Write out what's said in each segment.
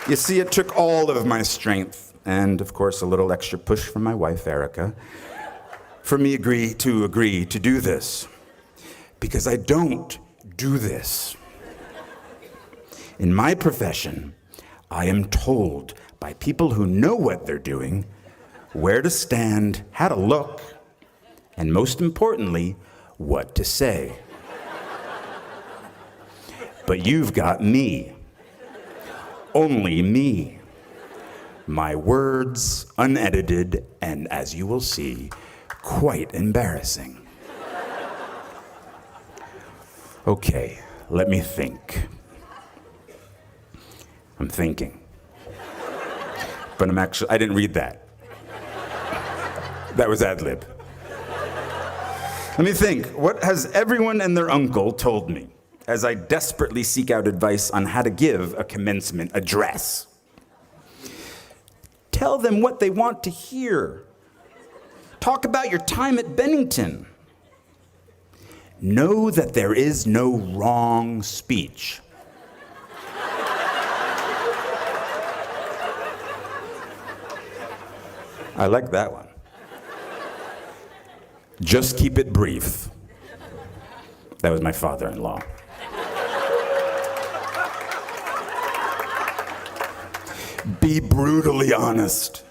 You see, it took all of my strength, and of course a little extra push from my wife, Erica, for me to agree to do this. Because I don't do this. In my profession, I am told by people who know what they're doing, where to stand, how to look, and most importantly, what to say. But you've got me. Only me. My words unedited, and as you will see, quite embarrassing. Okay, let me think. I'm thinking. But I didn't read that. That was ad-lib. Let me think. What has everyone and their uncle told me as I desperately seek out advice on how to give a commencement address? Tell them what they want to hear. Talk about your time at Bennington. Know that there is no wrong speech. I like that one. Just keep it brief. That was my father-in-law. Be brutally honest.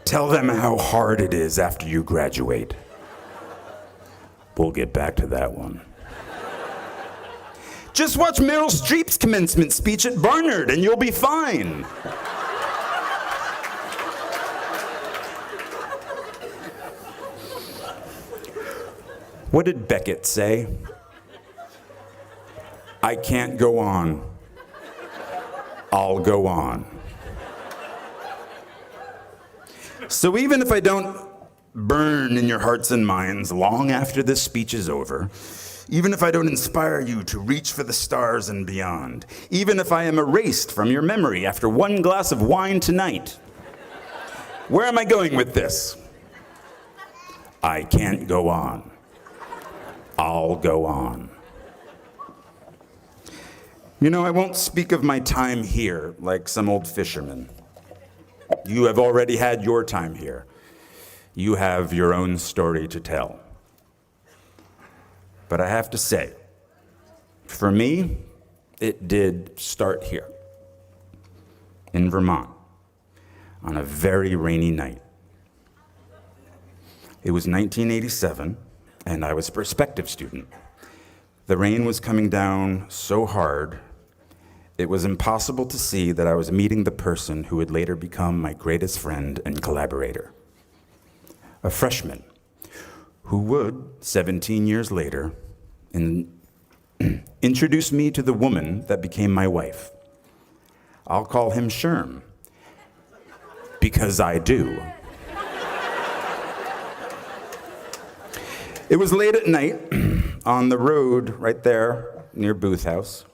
Tell them how hard it is after you graduate. We'll get back to that one. Just watch Meryl Streep's commencement speech at Barnard and you'll be fine. What did Beckett say? I can't go on. I'll go on. So even if I don't burn in your hearts and minds long after this speech is over, even if I don't inspire you to reach for the stars and beyond, even if I am erased from your memory after one glass of wine tonight, where am I going with this? I can't go on. I'll go on. You know, I won't speak of my time here like some old fisherman. You have already had your time here. You have your own story to tell. But I have to say, for me, it did start here, in Vermont, on a very rainy night. It was 1987, and I was a prospective student. The rain was coming down so hard, it was impossible to see that I was meeting the person who would later become my greatest friend and collaborator. A freshman who would, 17 years later, introduce me to the woman that became my wife. I'll call him Sherm, because I do. It was late at night on the road right there near Booth House.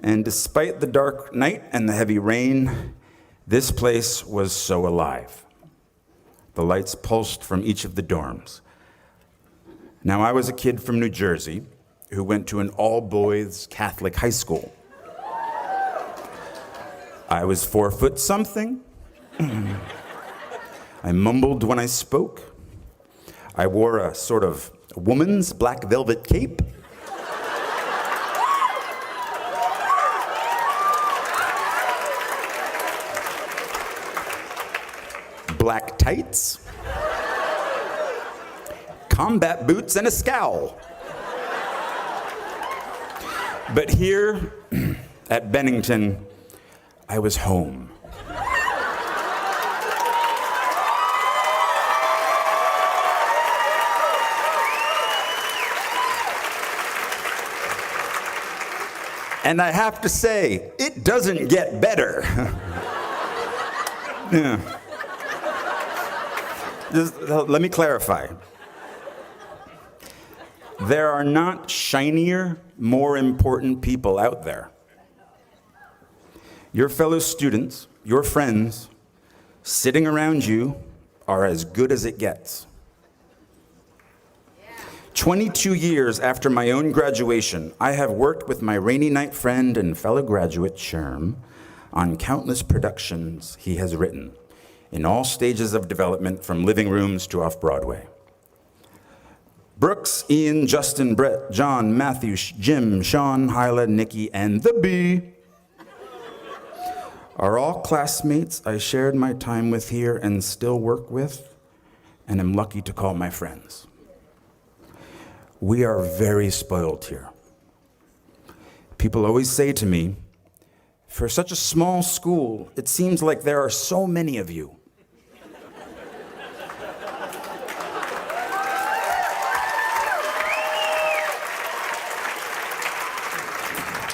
And despite the dark night and the heavy rain, this place was so alive. The lights pulsed from each of the dorms. Now, I was a kid from New Jersey who went to an all-boys Catholic high school. I was 4 foot something. I mumbled when I spoke. I wore a sort of woman's black velvet cape. Black tights, combat boots, and a scowl. But here at Bennington, I was home. And I have to say, it doesn't get better. Yeah. Just, let me clarify. There are not shinier, more important people out there. Your fellow students, your friends, sitting around you are as good as it gets. 22 years after my own graduation, I have worked with my rainy night friend and fellow graduate, Sherm, on countless productions he has written, in all stages of development from living rooms to off-Broadway. Brooks, Ian, Justin, Brett, John, Matthew, Jim, Sean, Hyla, Nikki, and the Bee are all classmates I shared my time with here and still work with, and am lucky to call my friends. We are very spoiled here. People always say to me, for such a small school, it seems like there are so many of you.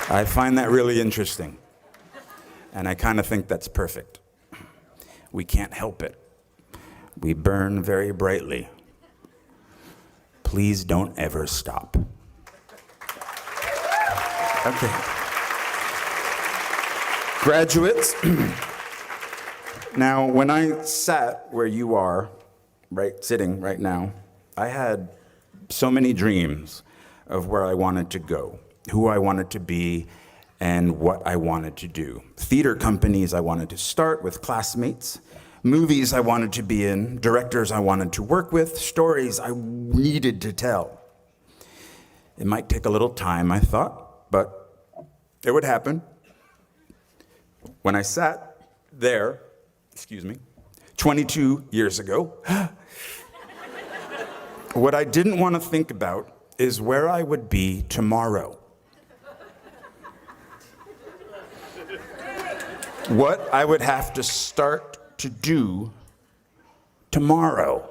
I find that really interesting, and I kind of think that's perfect. We can't help it. We burn very brightly. Please don't ever stop. Okay. Graduates, now when I sat where you are, sitting right now, I had so many dreams of where I wanted to go, who I wanted to be, and what I wanted to do. Theater companies I wanted to start with classmates, movies I wanted to be in, directors I wanted to work with, stories I needed to tell. It might take a little time, I thought, but it would happen. When I sat there, 22 years ago, what I didn't want to think about is where I would be tomorrow. What I would have to start to do tomorrow.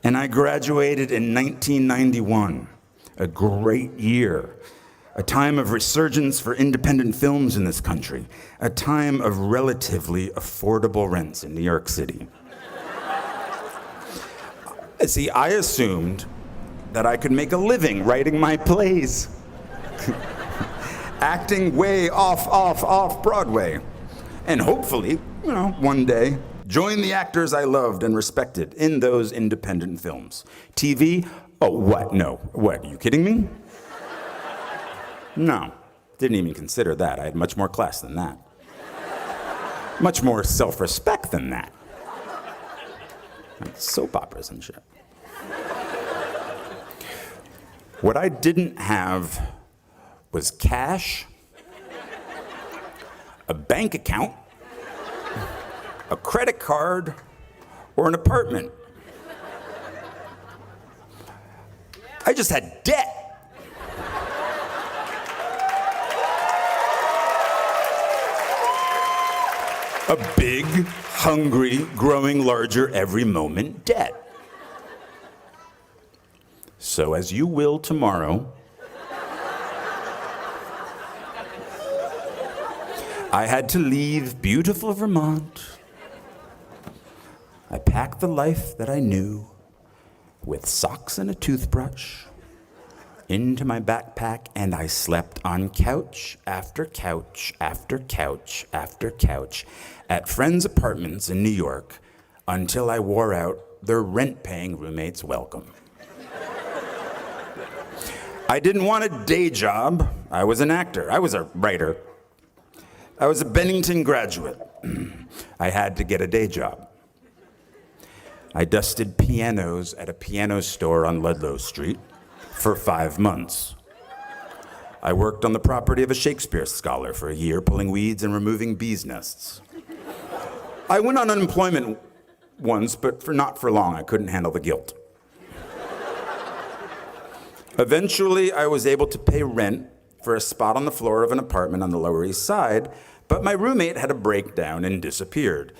And I graduated in 1991, a great year, a time of resurgence for independent films in this country, a time of relatively affordable rents in New York City. See, I assumed that I could make a living writing my plays. Acting way off Broadway. And hopefully, one day, join the actors I loved and respected in those independent films. TV? Oh, what? No. What, are you kidding me? No, didn't even consider that. I had much more class than that. Much more self-respect than that. Like soap operas and shit. What I didn't have was cash, a bank account, a credit card, or an apartment. I just had debt. A big, hungry, growing larger every moment debt. So as you will tomorrow, I had to leave beautiful Vermont. I packed the life that I knew with socks and a toothbrush into my backpack, and I slept on couch after couch after couch after couch at friends' apartments in New York until I wore out their rent-paying roommates' welcome. I didn't want a day job. I was an actor. I was a writer. I was a Bennington graduate. I had to get a day job. I dusted pianos at a piano store on Ludlow Street for 5 months. I worked on the property of a Shakespeare scholar for a year, pulling weeds and removing bees' nests. I went on unemployment once, but not for long. I couldn't handle the guilt. Eventually, I was able to pay rent for a spot on the floor of an apartment on the Lower East Side, but my roommate had a breakdown and disappeared.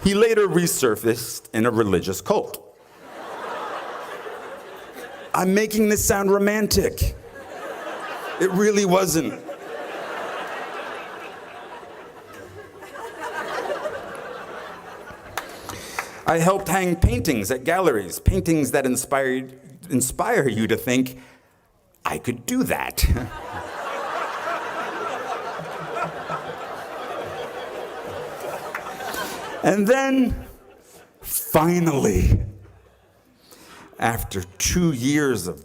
He later resurfaced in a religious cult. I'm making this sound romantic. It really wasn't. I helped hang paintings at galleries, paintings that inspire you to think, I could do that. And then, finally, after 2 years of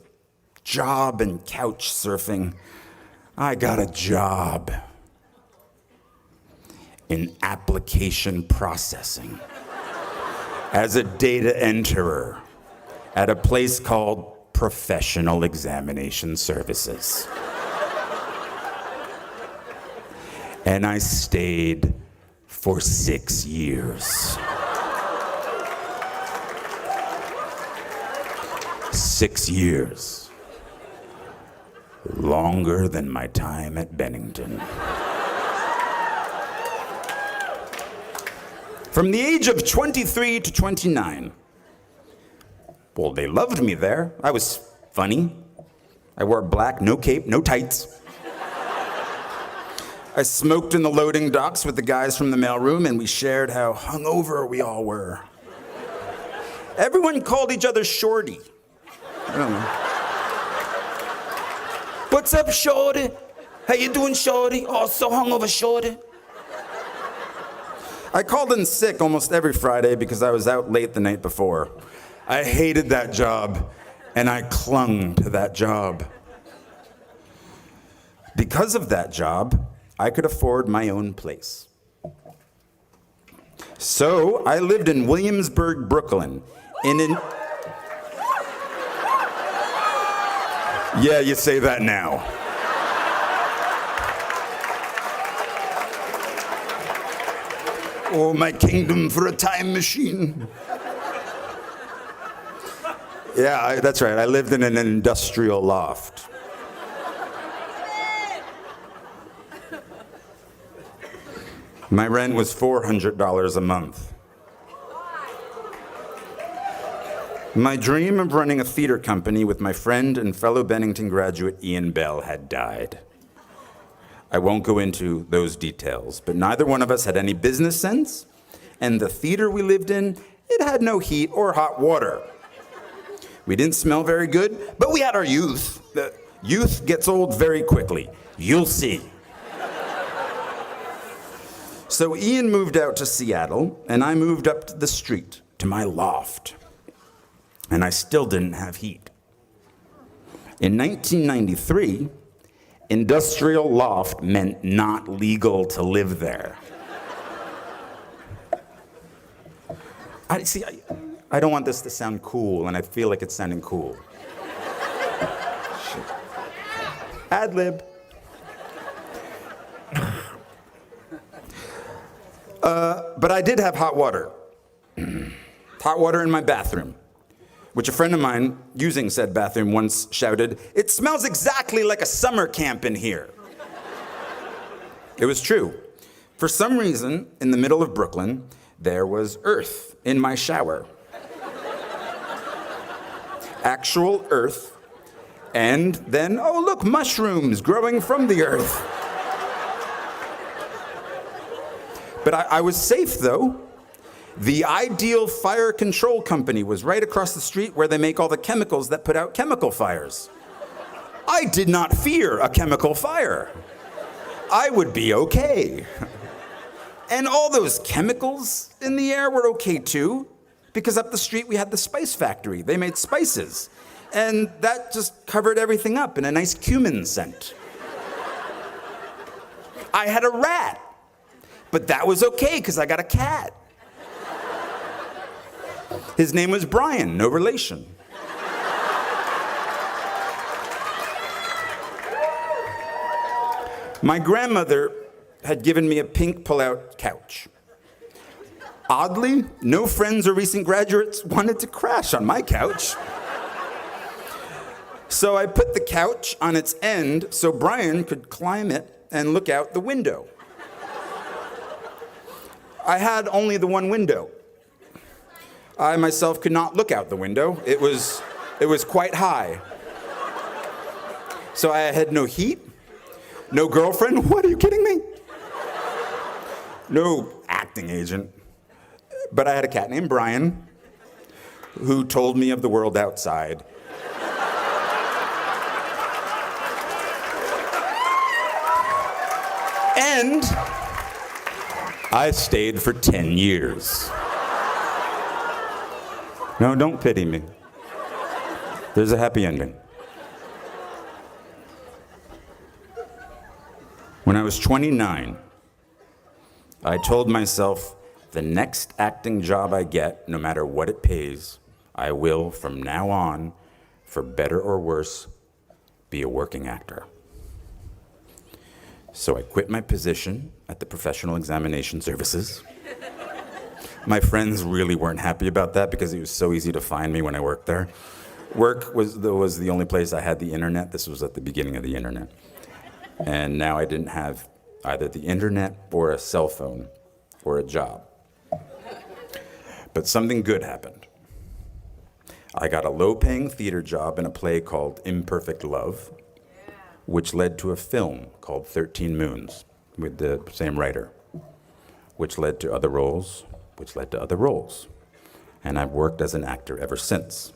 job and couch surfing, I got a job in application processing as a data enterer at a place called Professional Examination Services. And I stayed for 6 years. 6 years. Longer than my time at Bennington. From the age of 23 to 29. Well, they loved me there. I was funny. I wore black, no cape, no tights. I smoked in the loading docks with the guys from the mailroom, and we shared how hungover we all were. Everyone called each other Shorty. I don't know. What's up, Shorty? How you doing, Shorty? Oh, so hungover, Shorty. I called in sick almost every Friday because I was out late the night before. I hated that job, and I clung to that job. Because of that job, I could afford my own place. So I lived in Williamsburg, Brooklyn, Yeah, you say that now. Oh, my kingdom for a time machine. Yeah, that's right. I lived in an industrial loft. My rent was $400 a month. My dream of running a theater company with my friend and fellow Bennington graduate Ian Bell had died. I won't go into those details, but neither one of us had any business sense, and the theater we lived in, it had no heat or hot water. We didn't smell very good, but we had our youth. The youth gets old very quickly. You'll see. So Ian moved out to Seattle, and I moved up the street to my loft. And I still didn't have heat. In 1993, industrial loft meant not legal to live there. I don't want this to sound cool, and I feel like it's sounding cool. Shit. Ad lib. But I did have hot water. Hot water in my bathroom, which a friend of mine using said bathroom once shouted, "It smells exactly like a summer camp in here." It was true. For some reason, in the middle of Brooklyn, there was earth in my shower. Actual earth. And then, oh look, mushrooms growing from the earth. But I was safe, though. The Ideal Fire Control Company was right across the street where they make all the chemicals that put out chemical fires. I did not fear a chemical fire. I would be okay. And all those chemicals in the air were okay, too, because up the street we had the spice factory. They made spices. And that just covered everything up in a nice cumin scent. I had a rat. But that was okay, because I got a cat. His name was Brian, no relation. My grandmother had given me a pink pull-out couch. Oddly, no friends or recent graduates wanted to crash on my couch. So I put the couch on its end so Brian could climb it and look out the window. I had only the one window. I myself could not look out the window. It was quite high. So I had no heat, no girlfriend. What, are you kidding me? No acting agent. But I had a cat named Brian who told me of the world outside. And I stayed for 10 years. No, don't pity me. There's a happy ending. When I was 29, I told myself, the next acting job I get, no matter what it pays, I will, from now on, for better or worse, be a working actor. So I quit my position at the Professional Examination Services. My friends really weren't happy about that because it was so easy to find me when I worked there. Work was the only place I had the internet. This was at the beginning of the internet. And now I didn't have either the internet or a cell phone or a job. But something good happened. I got a low-paying theater job in a play called Imperfect Love, which led to a film called 13 Moons with the same writer, which led to other roles, which led to other roles. And I've worked as an actor ever since.